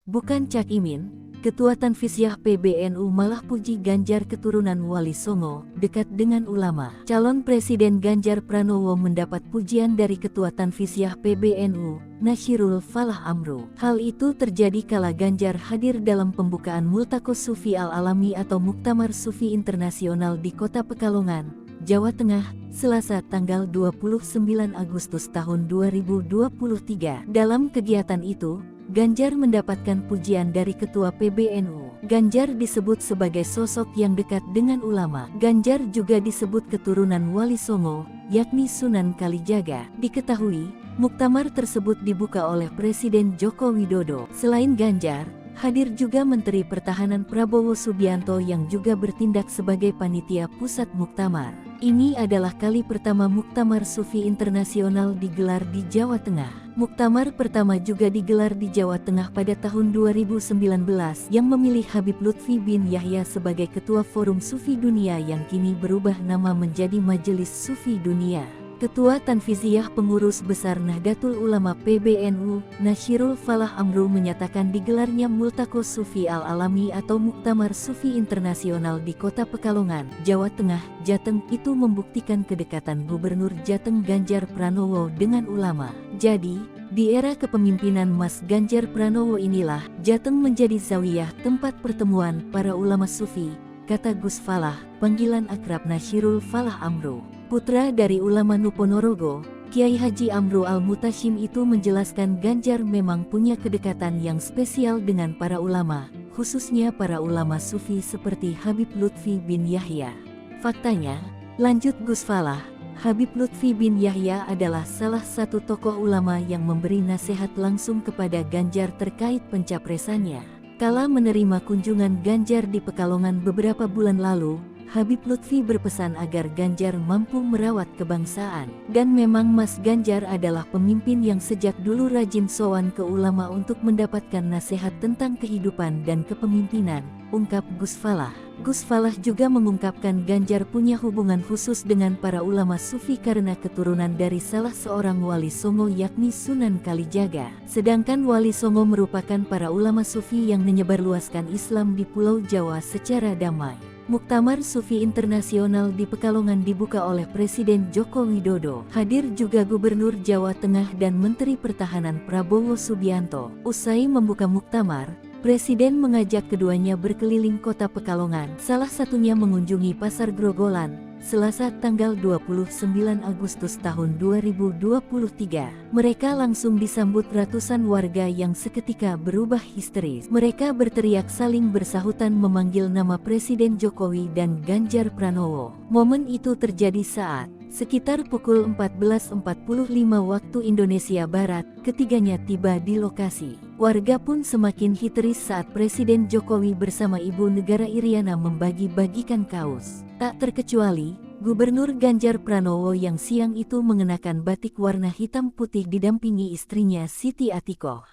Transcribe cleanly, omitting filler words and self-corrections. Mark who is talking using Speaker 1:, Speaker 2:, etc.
Speaker 1: Bukan Cak Imin, Ketua Tanfisyah PBNU malah puji Ganjar keturunan Wali Songo, dekat dengan ulama. Calon Presiden Ganjar Pranowo mendapat pujian dari Ketua Tanfisyah PBNU, Nasyirul Falah Amru. Hal itu terjadi kala Ganjar hadir dalam pembukaan Multaqos Sufi Al-Alami atau Muktamar Sufi Internasional di Kota Pekalongan, Jawa Tengah, Selasa tanggal 29 Agustus tahun 2023. Dalam kegiatan itu, Ganjar mendapatkan pujian dari Ketua PBNU. Ganjar disebut sebagai sosok yang dekat dengan ulama. Ganjar juga disebut keturunan Wali Songo, yakni Sunan Kalijaga. Diketahui, muktamar tersebut dibuka oleh Presiden Joko Widodo. Selain Ganjar, hadir juga Menteri Pertahanan Prabowo Subianto yang juga bertindak sebagai panitia pusat muktamar. Ini adalah kali pertama Muktamar Sufi Internasional digelar di Jawa Tengah. Muktamar pertama juga digelar di Jawa Tengah pada tahun 2019 yang memilih Habib Lutfi bin Yahya sebagai Ketua Forum Sufi Dunia yang kini berubah nama menjadi Majelis Sufi Dunia. Ketua Tanfizyah Pengurus Besar Nahdlatul Ulama PBNU, Nasyirul Falah Amru menyatakan digelarnya Multaqos Sufi Al-Alami atau Muktamar Sufi Internasional di Kota Pekalongan, Jawa Tengah, Jateng itu membuktikan kedekatan Gubernur Jateng Ganjar Pranowo dengan ulama. Jadi, di era kepemimpinan Mas Ganjar Pranowo inilah Jateng menjadi zawiyah tempat pertemuan para ulama sufi, kata Gus Falah, panggilan akrab Nasyirul Falah Amru. Putra dari ulama Ponorogo, Kiai Haji Amru Al-Mutashim itu menjelaskan Ganjar memang punya kedekatan yang spesial dengan para ulama, khususnya para ulama sufi seperti Habib Lutfi bin Yahya. Faktanya, lanjut Gus Falah, Habib Lutfi bin Yahya adalah salah satu tokoh ulama yang memberi nasihat langsung kepada Ganjar terkait pencapresannya. Kala menerima kunjungan Ganjar di Pekalongan beberapa bulan lalu, Habib Lutfi berpesan agar Ganjar mampu merawat kebangsaan. Dan memang Mas Ganjar adalah pemimpin yang sejak dulu rajin sowan ke ulama untuk mendapatkan nasihat tentang kehidupan dan kepemimpinan, ungkap Gus Falah. Gus Falah juga mengungkapkan Ganjar punya hubungan khusus dengan para ulama sufi karena keturunan dari salah seorang Wali Songo yakni Sunan Kalijaga. Sedangkan Wali Songo merupakan para ulama sufi yang menyebarluaskan Islam di Pulau Jawa secara damai. Muktamar Sufi Internasional di Pekalongan dibuka oleh Presiden Joko Widodo. Hadir juga Gubernur Jawa Tengah dan Menteri Pertahanan Prabowo Subianto. Usai membuka muktamar, Presiden mengajak keduanya berkeliling kota Pekalongan, salah satunya mengunjungi Pasar Grogolan, Selasa tanggal 29 Agustus tahun 2023. Mereka langsung disambut ratusan warga yang seketika berubah histeris. Mereka berteriak saling bersahutan memanggil nama Presiden Jokowi dan Ganjar Pranowo. Momen itu terjadi saat sekitar pukul 14.45 waktu Indonesia Barat, ketiganya tiba di lokasi. Warga pun semakin histeris saat Presiden Jokowi bersama Ibu Negara Iriana membagi-bagikan kaos. Tak terkecuali, Gubernur Ganjar Pranowo yang siang itu mengenakan batik warna hitam putih didampingi istrinya Siti Atikoh.